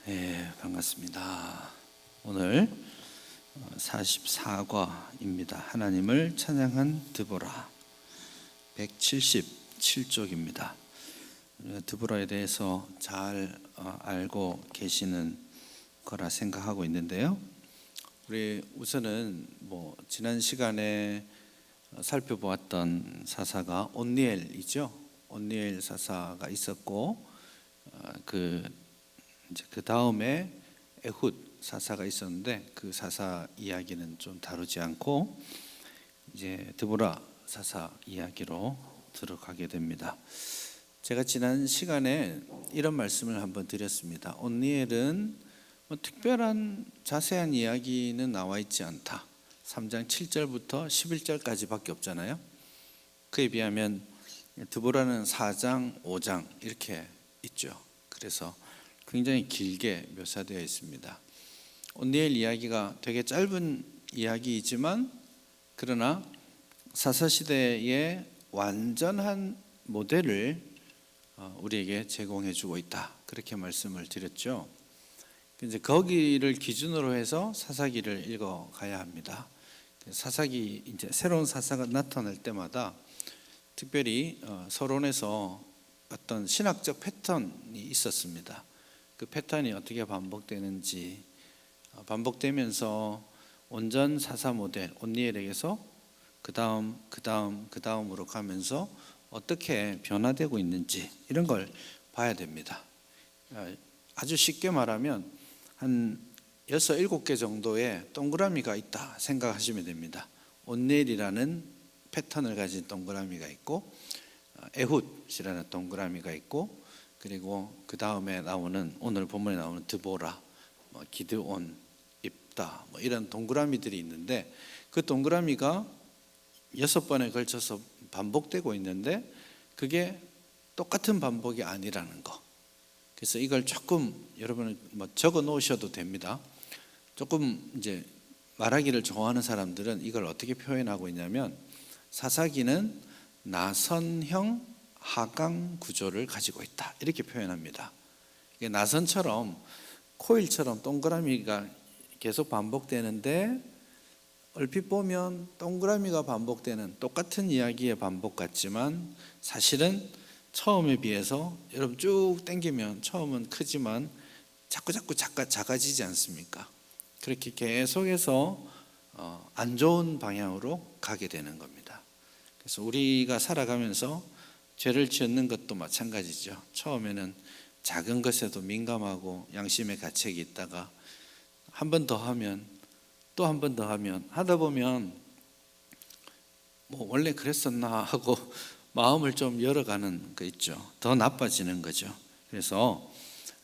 반갑습니다. 오늘 44과입니다. 하나님을 찬양한 드보라 177쪽입니다. 드보라에 대해서 잘 알고 계시는 거라 생각하고 있는데요. 우리 우선은 지난 시간에 살펴보았던 사사가 온니엘이죠. 온니엘 사사가 있었고 그 다음에 에훗 사사가 있었는데 그 사사 이야기는 좀 다루지 않고 이제 드보라 사사 이야기로 들어가게 됩니다. 제가 지난 시간에 이런 말씀을 한번 드렸습니다. 온니엘은 특별한 자세한 이야기는 나와 있지 않다. 3장 7절부터 11절까지밖에 없잖아요. 그에 비하면 드보라는 4장 5장 이렇게 있죠. 그래서 굉장히 길게 묘사되어 있습니다. 온니엘 이야기가 되게 짧은 이야기이지만 그러나 사사시대의 완전한 모델을 우리에게 제공해 주고 있다. 그렇게 말씀을 드렸죠. 이제 거기를 기준으로 해서 사사기를 읽어 가야 합니다. 사사기 이제 새로운 사사가 나타날 때마다 특별히 서론에서 어떤 신학적 패턴이 있었습니다. 그 패턴이 어떻게 반복되는지, 반복되면서 온전 사사 모델 온니엘에게서 그 다음으로 가면서 어떻게 변화되고 있는지 이런 걸 봐야 됩니다. 아주 쉽게 말하면 한 6, 7개 정도의 동그라미가 있다 생각하시면 됩니다. 온니엘이라는 패턴을 가진 동그라미가 있고 에훗이라는 동그라미가 있고 그리고 그 다음에 나오는 오늘 본문에 나오는 드보라, 기드온, 입다 이런 동그라미들이 있는데 그 동그라미가 6번에 걸쳐서 반복되고 있는데 그게 똑같은 반복이 아니라는 거. 그래서 이걸 조금 여러분은 적어 놓으셔도 됩니다. 조금 이제 말하기를 좋아하는 사람들은 이걸 어떻게 표현하고 있냐면 사사기는 나선형 하강 구조를 가지고 있다 이렇게 표현합니다. 이게 나선처럼 코일처럼 동그라미가 계속 반복되는데 얼핏 보면 동그라미가 반복되는 똑같은 이야기의 반복 같지만 사실은 처음에 비해서 여러분 쭉 당기면 처음은 크지만 자꾸 작아지지 않습니까? 그렇게 계속해서 안 좋은 방향으로 가게 되는 겁니다. 그래서 우리가 살아가면서 죄를 짓는 것도 마찬가지죠. 처음에는 작은 것에도 민감하고 양심의 가책이 있다가 한 번 더 하면 또 한 번 더 하면 하다 보면 원래 그랬었나 하고 마음을 좀 열어가는 거 있죠. 더 나빠지는 거죠. 그래서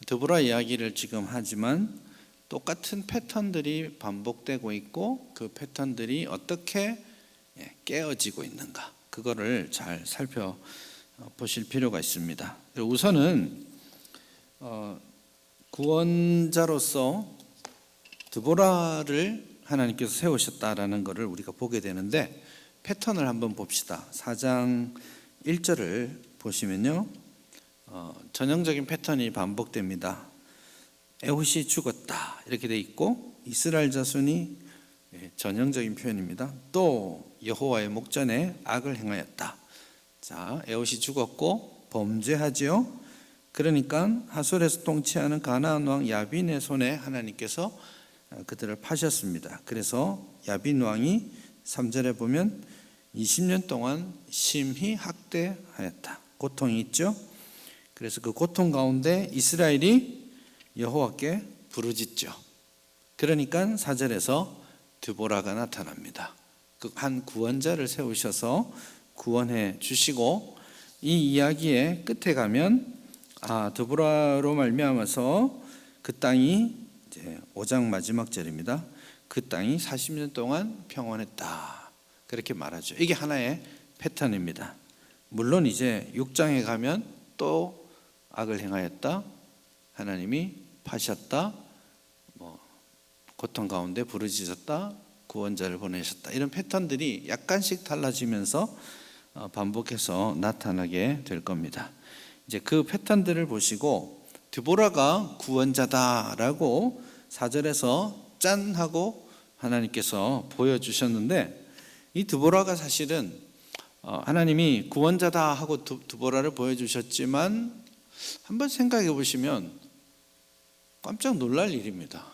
드보라 이야기를 지금 하지만 똑같은 패턴들이 반복되고 있고 그 패턴들이 어떻게 깨어지고 있는가 그거를 잘 살펴보실 필요가 있습니다. 우선은 구원자로서 드보라를 하나님께서 세우셨다라는 것을 우리가 보게 되는데 패턴을 한번 봅시다. 4장 1절을 보시면요 전형적인 패턴이 반복됩니다. 에훗이 죽었다 이렇게 돼 있고 이스라엘 자손이 전형적인 표현입니다. 또 여호와의 목전에 악을 행하였다. 자, 에훗이 죽었고 범죄하지요. 그러니까 하솔에서 통치하는 가나안 왕 야빈의 손에 하나님께서 그들을 파셨습니다. 그래서 야빈 왕이 3절에 보면 20년 동안 심히 학대하였다. 고통이 있죠. 그래서 그 고통 가운데 이스라엘이 여호와께 부르짖죠. 그러니까 4절에서 드보라가 나타납니다. 그 한 구원자를 세우셔서 구원해 주시고 이 이야기의 끝에 가면 드보라로 말미암아서 그 땅이 이제 5장 마지막 절입니다. 그 땅이 40년 동안 평온했다. 그렇게 말하죠. 이게 하나의 패턴입니다. 물론 이제 6장에 가면 또 악을 행하였다. 하나님이 파셨다. 고통 가운데 부르짖었다. 구원자를 보내셨다. 이런 패턴들이 약간씩 달라지면서 반복해서 나타나게 될 겁니다. 이제 그 패턴들을 보시고 드보라가 구원자다라고 4절에서 짠 하고 하나님께서 보여주셨는데, 이 드보라가 사실은 하나님이 구원자다 하고 드보라를 보여주셨지만 한번 생각해 보시면 깜짝 놀랄 일입니다.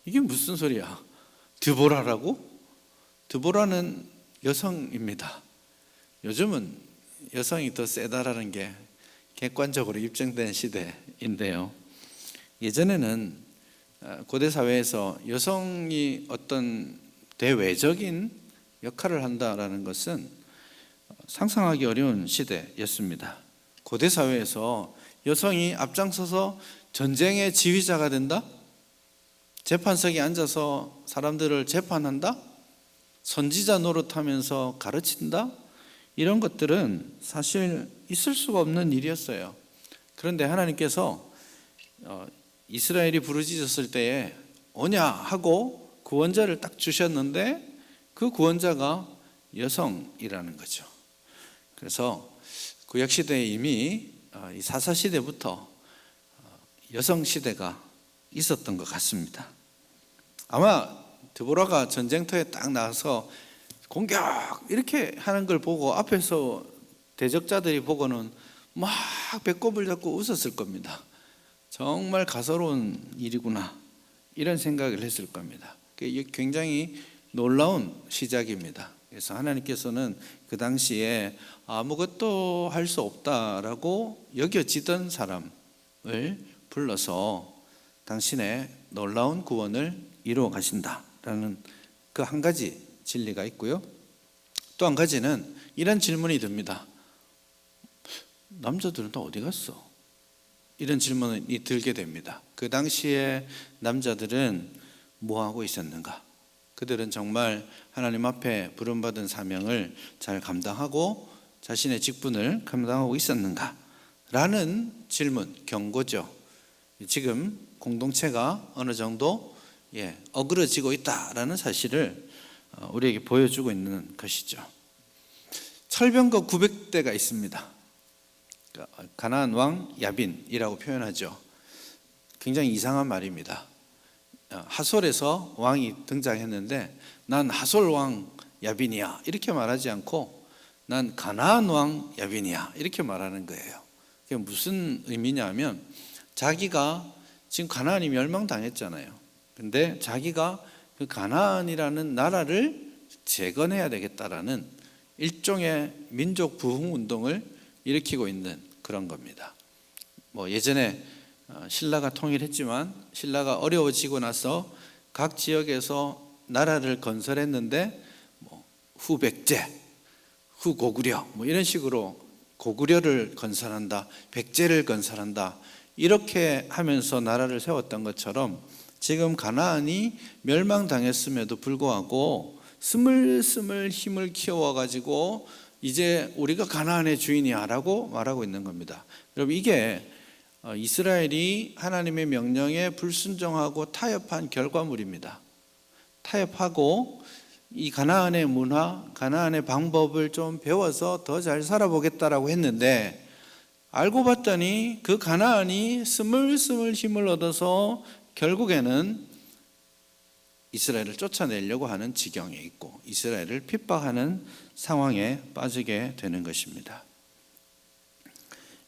이게 무슨 소리야? 드보라라고? 드보라는 여성입니다. 요즘은 여성이 더 세다라는 게 객관적으로 입증된 시대인데요, 예전에는 고대 사회에서 여성이 어떤 대외적인 역할을 한다라는 것은 상상하기 어려운 시대였습니다. 고대 사회에서 여성이 앞장서서 전쟁의 지휘자가 된다? 재판석에 앉아서 사람들을 재판한다? 선지자 노릇하면서 가르친다? 이런 것들은 사실 있을 수가 없는 일이었어요. 그런데 하나님께서 이스라엘이 부르짖었을 때에 오냐 하고 구원자를 딱 주셨는데, 그 구원자가 여성이라는 거죠. 그래서 구약시대에 이미 이 사사시대부터 여성시대가 있었던 것 같습니다. 아마 드보라가 전쟁터에 딱 나와서 공격 이렇게 하는 걸 보고 앞에서 대적자들이 보고는 막 배꼽을 잡고 웃었을 겁니다. 정말 가소로운 일이구나, 이런 생각을 했을 겁니다. 굉장히 놀라운 시작입니다. 그래서 하나님께서는 그 당시에 아무것도 할 수 없다라고 여겨지던 사람을 불러서 당신의 놀라운 구원을 이루어 가신다라는 그 한 가지 진리가 있고요. 또 한 가지는 이런 질문이 듭니다. 남자들은 다 어디 갔어? 이런 질문이 들게 됩니다. 그 당시에 남자들은 뭐 하고 있었는가? 그들은 정말 하나님 앞에 부름받은 사명을 잘 감당하고 자신의 직분을 감당하고 있었는가? 라는 질문, 경고죠. 지금 공동체가 어느 정도 어그러지고 있다라는 사실을 우리에게 보여주고 있는 것이죠. 철병거 900대가 있습니다. 가나안 왕 야빈이라고 표현하죠. 굉장히 이상한 말입니다. 하솔에서 왕이 등장했는데 난 하솔 왕 야빈이야 이렇게 말하지 않고 난 가나안 왕 야빈이야 이렇게 말하는 거예요. 그게 무슨 의미냐면, 자기가 지금 가나안이 멸망당했잖아요. 근데 자기가 그 가나안이라는 나라를 재건해야 되겠다라는 일종의 민족 부흥 운동을 일으키고 있는 그런 겁니다. 예전에 신라가 통일했지만 신라가 어려워지고 나서 각 지역에서 나라를 건설했는데 후백제, 후고구려 이런 식으로 고구려를 건설한다, 백제를 건설한다 이렇게 하면서 나라를 세웠던 것처럼 지금 가나안이 멸망당했음에도 불구하고 스물스물 힘을 키워가지고 이제 우리가 가나안의 주인이야 라고 말하고 있는 겁니다. 여러분, 이게 이스라엘이 하나님의 명령에 불순종하고 타협한 결과물입니다. 타협하고 이 가나안의 문화, 가나안의 방법을 좀 배워서 더 잘 살아보겠다라고 했는데, 알고 봤더니 그 가나안이 스물스물 힘을 얻어서 결국에는 이스라엘을 쫓아내려고 하는 지경에 있고 이스라엘을 핍박하는 상황에 빠지게 되는 것입니다.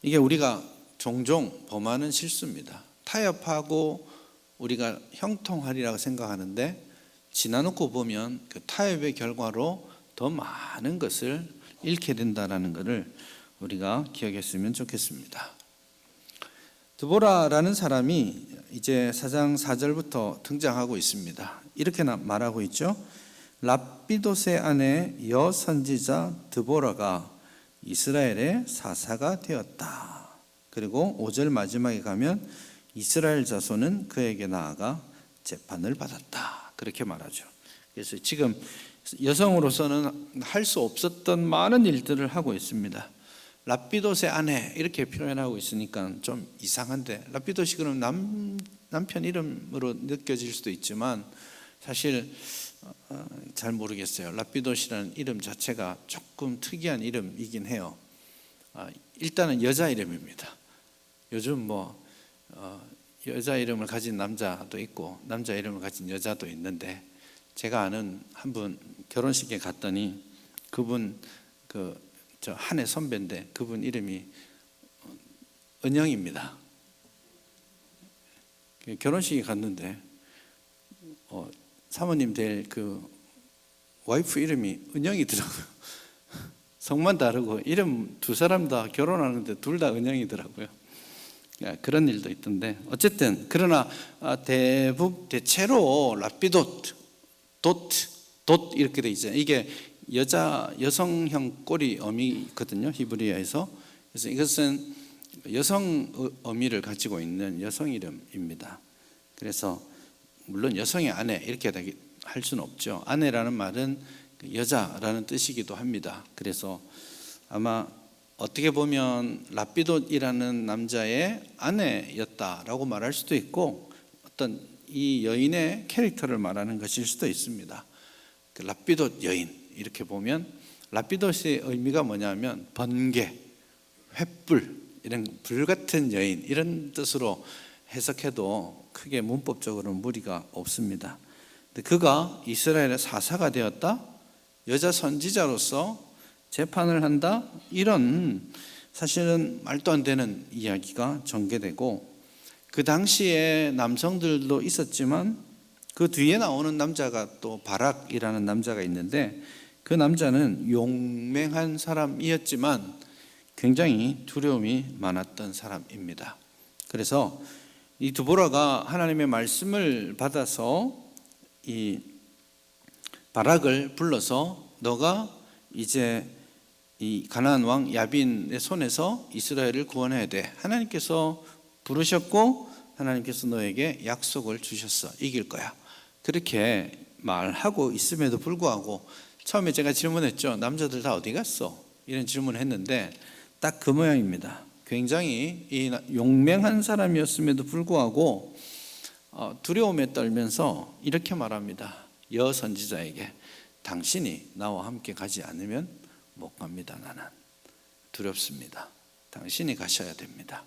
이게 우리가 종종 범하는 실수입니다. 타협하고 우리가 형통하리라고 생각하는데 지나놓고 보면 그 타협의 결과로 더 많은 것을 잃게 된다는 것을 우리가 기억했으면 좋겠습니다. 드보라라는 사람이 이제 4장 4절부터 등장하고 있습니다. 이렇게 말하고 있죠. 랍비돗의 아내 여선지자 드보라가 이스라엘의 사사가 되었다. 그리고 5절 마지막에 가면 이스라엘 자손은 그에게 나아가 재판을 받았다. 그렇게 말하죠. 그래서 지금 여성으로서는 할 수 없었던 많은 일들을 하고 있습니다. 랍비돗의 아내 이렇게 표현하고 있으니까 좀 이상한데, 랍비돗이 그럼 남편 이름으로 느껴질 수도 있지만 사실 잘 모르겠어요. 랍비돗이라는 이름 자체가 조금 특이한 이름이긴 해요. 일단은 여자 이름입니다. 요즘 여자 이름을 가진 남자도 있고 남자 이름을 가진 여자도 있는데, 제가 아는 한 분 결혼식에 갔더니 그분 저 한해 선배인데 그분 이름이 은영입니다. 결혼식에 갔는데 사모님 될 그 와이프 이름이 은영이더라고요. 성만 다르고 이름 두 사람 다 결혼하는데 둘 다 은영이더라고요. 그런 일도 있던데, 어쨌든 그러나 대체로 라피돗, 돛 이렇게 돼 있잖아요. 이게 여성형 꼬리 어미거든요, 히브리어에서. 그래서 이것은 여성 어미를 가지고 있는 여성 이름입니다. 그래서 물론 여성의 아내 이렇게 할 수는 없죠. 아내라는 말은 여자라는 뜻이기도 합니다. 그래서 아마 어떻게 보면 라피돗이라는 남자의 아내였다라고 말할 수도 있고, 어떤 이 여인의 캐릭터를 말하는 것일 수도 있습니다. 그 라피돗 여인, 이렇게 보면 라피돗의 의미가 뭐냐면 번개, 횃불, 이런 불같은 여인, 이런 뜻으로 해석해도 크게 문법적으로는 무리가 없습니다. 근데 그가 이스라엘의 사사가 되었다, 여자 선지자로서 재판을 한다, 이런 사실은 말도 안 되는 이야기가 전개되고, 그 당시에 남성들도 있었지만 그 뒤에 나오는 남자가 또 바락이라는 남자가 있는데, 그 남자는 용맹한 사람이었지만 굉장히 두려움이 많았던 사람입니다. 그래서 이 드보라가 하나님의 말씀을 받아서 이 바락을 불러서 너가 이제 이 가나안 왕 야빈의 손에서 이스라엘을 구원해야 돼. 하나님께서 부르셨고 하나님께서 너에게 약속을 주셨어. 이길 거야. 그렇게 말하고 있음에도 불구하고 처음에 제가 질문했죠. 남자들 다 어디 갔어? 이런 질문을 했는데 딱 그 모양입니다. 굉장히 이 용맹한 사람이었음에도 불구하고 두려움에 떨면서 이렇게 말합니다. 여선지자에게 당신이 나와 함께 가지 않으면 못 갑니다. 나는 두렵습니다. 당신이 가셔야 됩니다.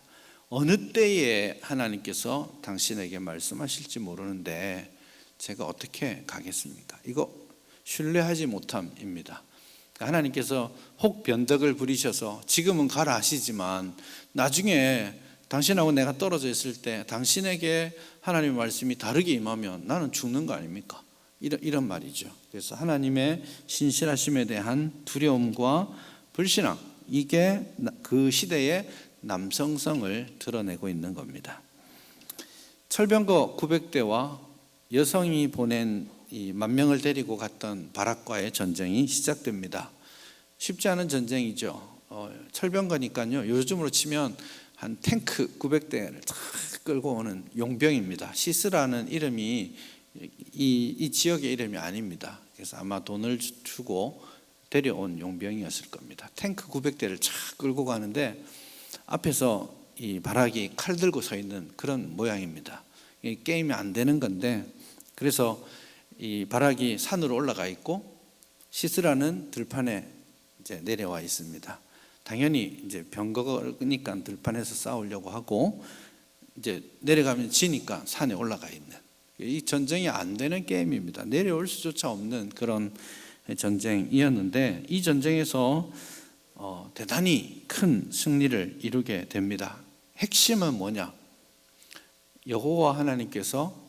어느 때에 하나님께서 당신에게 말씀하실지 모르는데 제가 어떻게 가겠습니까? 이거 신뢰하지 못함입니다. 하나님께서 혹 변덕을 부리셔서 지금은 가라 하시지만 나중에 당신하고 내가 떨어져 있을 때 당신에게 하나님의 말씀이 다르게 임하면 나는 죽는 거 아닙니까? 이런 말이죠. 그래서 하나님의 신실하심에 대한 두려움과 불신앙, 이게 그 시대의 남성성을 드러내고 있는 겁니다. 철병거 900대와 여성이 보낸 이 10,000명을 데리고 갔던 바락과의 전쟁이 시작됩니다. 쉽지 않은 전쟁이죠. 철병거니까요. 요즘으로 치면 한 탱크 900대를 끌고 오는 용병입니다. 시스라는 이름이 이 지역의 이름이 아닙니다. 그래서 아마 돈을 주고 데려온 용병이었을 겁니다. 탱크 900대를 착 끌고 가는데 앞에서 이 바락이 칼 들고 서 있는 그런 모양입니다. 게임이 안 되는 건데, 그래서 이 바락이 산으로 올라가 있고 시스라는 들판에 이제 내려와 있습니다. 당연히 이제 병거니까 들판에서 싸우려고 하고 이제 내려가면 지니까 산에 올라가 있는, 이 전쟁이 안 되는 게임입니다. 내려올 수조차 없는 그런 전쟁이었는데 이 전쟁에서 대단히 큰 승리를 이루게 됩니다. 핵심은 뭐냐? 여호와 하나님께서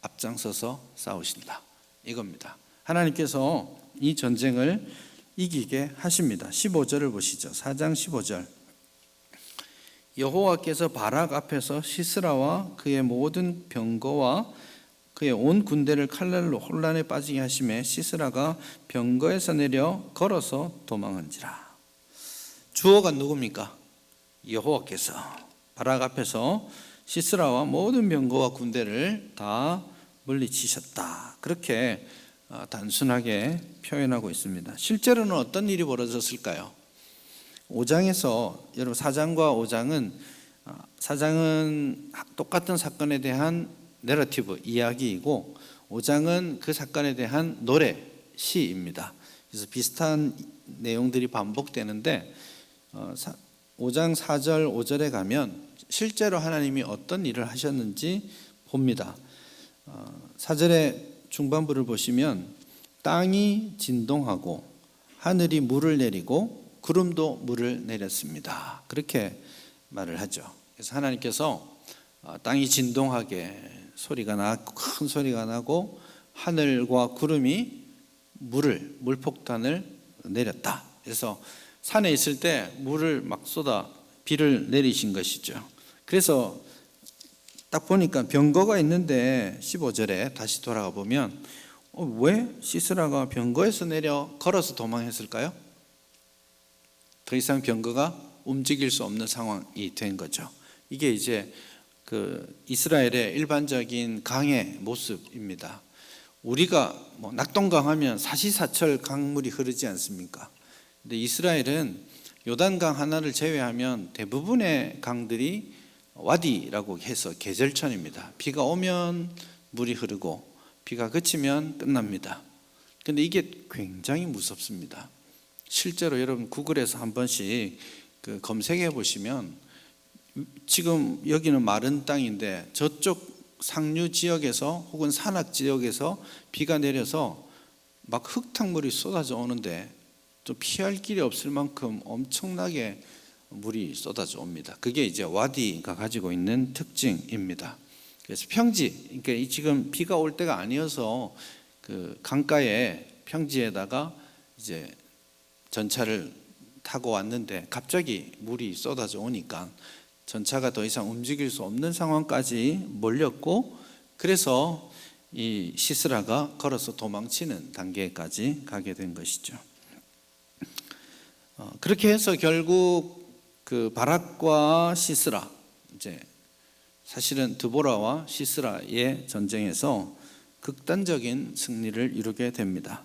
앞장서서 싸우신다, 이겁니다. 하나님께서 이 전쟁을 이기게 하십니다. 15절을 보시죠. 4장 15절. 여호와께서 바락 앞에서 시스라와 그의 모든 병거와 그의 온 군대를 칼날로 혼란에 빠지게 하심에 시스라가 병거에서 내려 걸어서 도망한지라. 주어가 누굽니까? 여호와께서 바락 앞에서 시스라와 모든 병거와 군대를 다 물리치셨다. 그렇게 단순하게 표현하고 있습니다. 실제로는 어떤 일이 벌어졌을까요? 5장에서, 여러분 4장과 5장은 4장은 똑같은 사건에 대한 내러티브, 이야기이고 5장은 그 사건에 대한 노래, 시입니다. 그래서 비슷한 내용들이 반복되는데 5장 4절 5절에 가면 실제로 하나님이 어떤 일을 하셨는지 봅니다. 4절의 중반부를 보시면 땅이 진동하고 하늘이 물을 내리고 구름도 물을 내렸습니다. 그렇게 말을 하죠. 그래서 하나님께서 땅이 진동하게 큰 소리가 나고 하늘과 구름이 물폭탄을 내렸다. 그래서 산에 있을 때 물을 막 비를 내리신 것이죠. 그래서 딱 보니까 병거가 있는데 15절에 다시 돌아가 보면 왜 시스라가 병거에서 내려 걸어서 도망했을까요? 더 이상 병거가 움직일 수 없는 상황이 된 거죠. 이게 이제 이스라엘의 일반적인 강의 모습입니다. 우리가 낙동강 하면 사시사철 강물이 흐르지 않습니까? 근데 이스라엘은 요단강 하나를 제외하면 대부분의 강들이 와디라고 해서 계절천입니다. 비가 오면 물이 흐르고 비가 그치면 끝납니다. 근데 이게 굉장히 무섭습니다. 실제로 여러분 구글에서 한 번씩 검색해 보시면 지금 여기는 마른 땅인데 저쪽 상류 지역에서 혹은 산악 지역에서 비가 내려서 막 흙탕물이 쏟아져 오는데 좀 피할 길이 없을 만큼 엄청나게 물이 쏟아져 옵니다. 그게 이제 와디가 가지고 있는 특징입니다. 그래서 평지, 그러니까 지금 비가 올 때가 아니어서 강가에 평지에다가 이제 전차를 타고 왔는데 갑자기 물이 쏟아져 오니까 전차가 더 이상 움직일 수 없는 상황까지 몰렸고, 그래서 이 시스라가 걸어서 도망치는 단계까지 가게 된 것이죠. 그렇게 해서 결국 바락과 시스라, 이제 사실은 드보라와 시스라의 전쟁에서 극단적인 승리를 이루게 됩니다.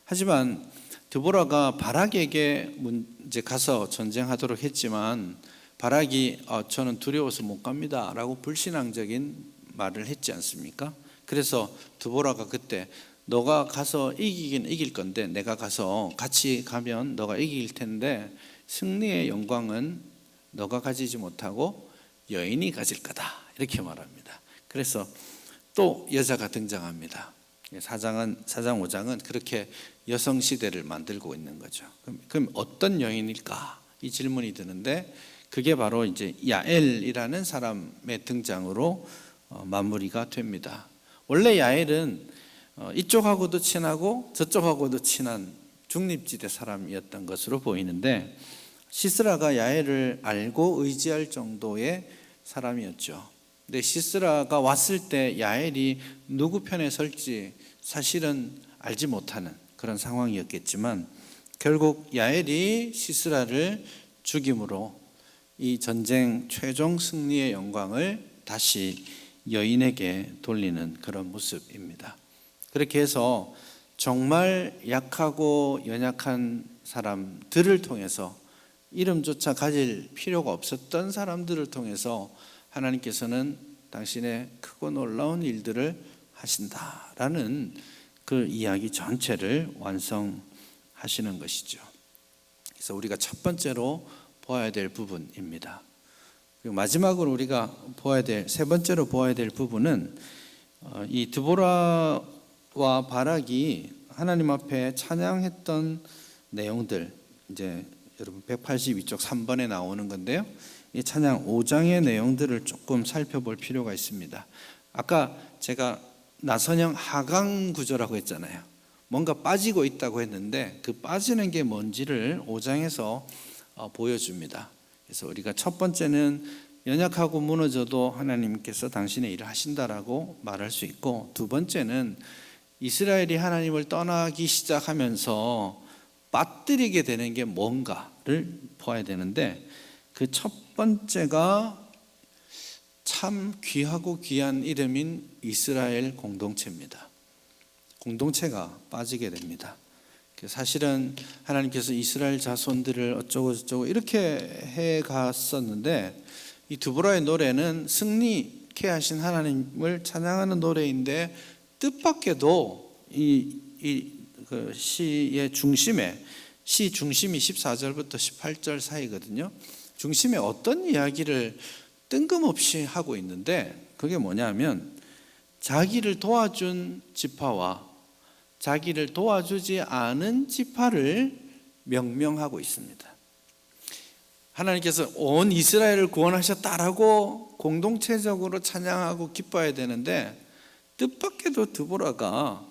하지만 드보라가 바락에게 이제 가서 전쟁하도록 했지만 바락이 저는 두려워서 못 갑니다 라고 불신앙적인 말을 했지 않습니까? 그래서 드보라가 그때 너가 가서 이기긴 이길 건데 내가 가서 같이 가면 너가 이길 텐데 승리의 영광은 너가 가지지 못하고 여인이 가질 거다 이렇게 말합니다. 그래서 또 여자가 등장합니다. 4장 5장은 그렇게 여성 시대를 만들고 있는 거죠. 그럼 어떤 여인일까? 이 질문이 드는데 그게 바로 이제 야엘이라는 사람의 등장으로 마무리가 됩니다. 원래 야엘은 이쪽하고도 친하고 저쪽하고도 친한 중립지대 사람이었던 것으로 보이는데 시스라가 야엘을 알고 의지할 정도의 사람이었죠. 근데 시스라가 왔을 때 야엘이 누구 편에 설지 사실은 알지 못하는 그런 상황이었겠지만 결국 야엘이 시스라를 죽임으로 이 전쟁 최종 승리의 영광을 다시 여인에게 돌리는 그런 모습입니다. 그렇게 해서 정말 약하고 연약한 사람들을 통해서 이름조차 가질 필요가 없었던 사람들을 통해서 하나님께서는 당신의 크고 놀라운 일들을 하신다라는 그 이야기 전체를 완성하시는 것이죠. 그래서 우리가 첫 번째로 보아야 될 부분입니다. 그리고 마지막으로 우리가 세 번째로 보아야 될 부분은 이 드보라와 바락이 하나님 앞에 찬양했던 내용들, 이제 여러분 182쪽 3번에 나오는 건데요. 이 찬양 5장의 내용들을 조금 살펴볼 필요가 있습니다. 아까 제가 나선형 하강 구조라고 했잖아요. 뭔가 빠지고 있다고 했는데 그 빠지는 게 뭔지를 5장에서 보여줍니다. 그래서 우리가 첫 번째는 연약하고 무너져도 하나님께서 당신의 일을 하신다라고 말할 수 있고, 두 번째는 이스라엘이 하나님을 떠나기 시작하면서 빠뜨리게 되는 게 뭔가를 보아야 되는데 그 첫 번째가 참 귀하고 귀한 이름인 이스라엘 공동체입니다. 공동체가 빠지게 됩니다. 사실은 하나님께서 이스라엘 자손들을 어쩌고 저쩌고 이렇게 해 갔었는데 이 드보라의 노래는 승리케 하신 하나님을 찬양하는 노래인데 뜻밖에도 그 시의 중심에 시 중심이 14절부터 18절 사이거든요. 중심에 어떤 이야기를 뜬금없이 하고 있는데, 그게 뭐냐면 자기를 도와준 지파와 자기를 도와주지 않은 지파를 명명하고 있습니다. 하나님께서 온 이스라엘을 구원하셨다라고 공동체적으로 찬양하고 기뻐해야 되는데, 뜻밖에도 드보라가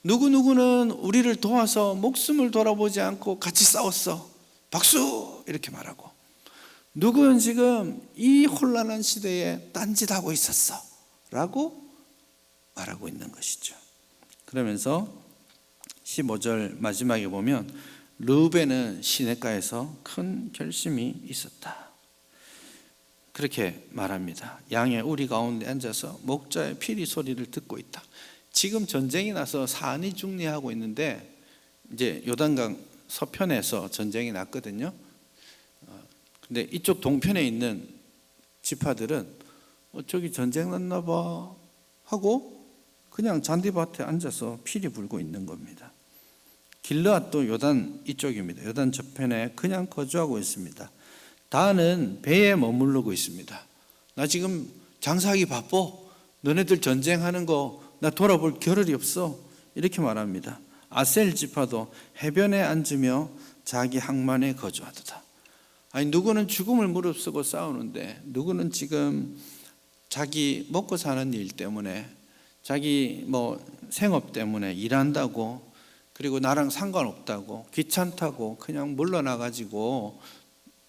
누구누구는 우리를 도와서 목숨을 돌아보지 않고 같이 싸웠어, 박수! 이렇게 말하고, 누구는 지금 이 혼란한 시대에 딴짓하고 있었어 라고 말하고 있는 것이죠. 그러면서 15절 마지막에 보면 르우벤은 시냇가에서 큰 결심이 있었다, 그렇게 말합니다. 양의 우리 가운데 앉아서 목자의 피리 소리를 듣고 있다. 지금 전쟁이 나서 산이 중리하고 있는데, 이제 요단강 서편에서 전쟁이 났거든요. 근데 이쪽 동편에 있는 지파들은 저기 전쟁 났나 봐 하고 그냥 잔디밭에 앉아서 피리 불고 있는 겁니다. 길르앗도 요단 이쪽입니다. 요단 저편에 그냥 거주하고 있습니다. 다는 배에 머무르고 있습니다. 나 지금 장사하기 바빠, 너네들 전쟁하는 거 나 돌아볼 겨를이 없어, 이렇게 말합니다. 아셀 지파도 해변에 앉으며 자기 항만에 거주하도다. 아니, 누구는 죽음을 무릅쓰고 싸우는데, 누구는 지금 자기 먹고 사는 일 때문에, 자기 생업 때문에 일한다고, 그리고 나랑 상관없다고, 귀찮다고 그냥 물러나가지고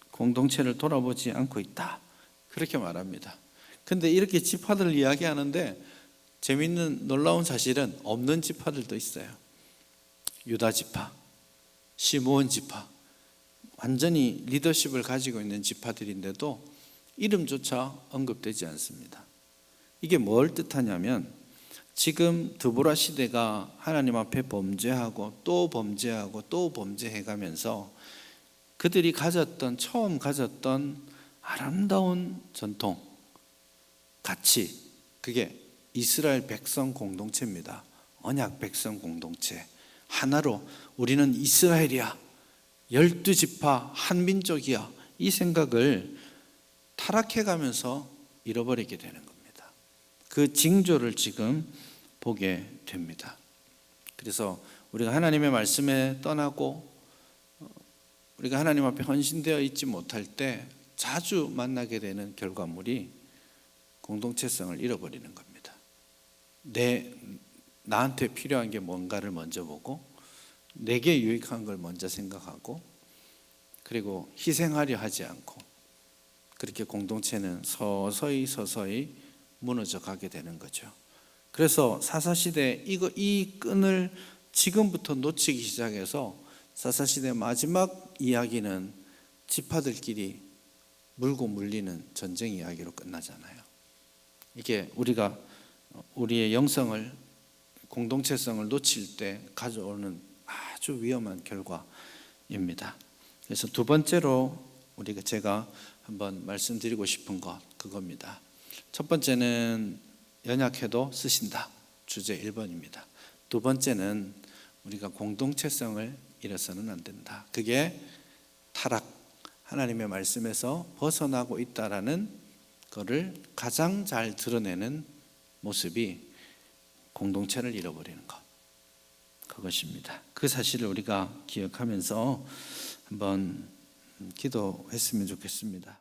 공동체를 돌아보지 않고 있다, 그렇게 말합니다. 근데 이렇게 지파들을 이야기하는데 재밌는 놀라운 사실은 없는 지파들도 있어요. 유다 지파, 시므온 지파, 완전히 리더십을 가지고 있는 지파들인데도 이름조차 언급되지 않습니다. 이게 뭘 뜻하냐면, 지금 드보라 시대가 하나님 앞에 범죄하고 또 범죄하고 또 범죄해가면서 그들이 처음 가졌던 아름다운 전통, 가치, 그게 이스라엘 백성 공동체입니다. 언약 백성 공동체. 하나로 우리는 이스라엘이야, 12지파 한민족이야, 이 생각을 타락해가면서 잃어버리게 되는 겁니다. 그 징조를 지금 보게 됩니다. 그래서 우리가 하나님의 말씀에 떠나고 우리가 하나님 앞에 헌신되어 있지 못할 때 자주 만나게 되는 결과물이 공동체성을 잃어버리는 겁니다. 나한테 필요한 게 뭔가를 먼저 보고, 내게 유익한 걸 먼저 생각하고, 그리고 희생하려 하지 않고, 그렇게 공동체는 서서히 무너져 가게 되는 거죠. 그래서 사사시대 이 끈을 지금부터 놓치기 시작해서 사사시대 마지막 이야기는 지파들끼리 물고 물리는 전쟁 이야기로 끝나잖아요. 이게 우리가 우리의 영성을, 공동체성을 놓칠 때 가져오는 아주 위험한 결과입니다. 그래서 두 번째로 제가 한번 말씀드리고 싶은 것, 그겁니다. 첫 번째는 연약해도 쓰신다, 주제 1번입니다. 두 번째는 우리가 공동체성을 잃어서는 안 된다. 그게 타락, 하나님의 말씀에서 벗어나고 있다라는 것을 가장 잘 드러내는 모습이 공동체를 잃어버리는 것, 그것입니다. 그 사실을 우리가 기억하면서 한번 기도했으면 좋겠습니다.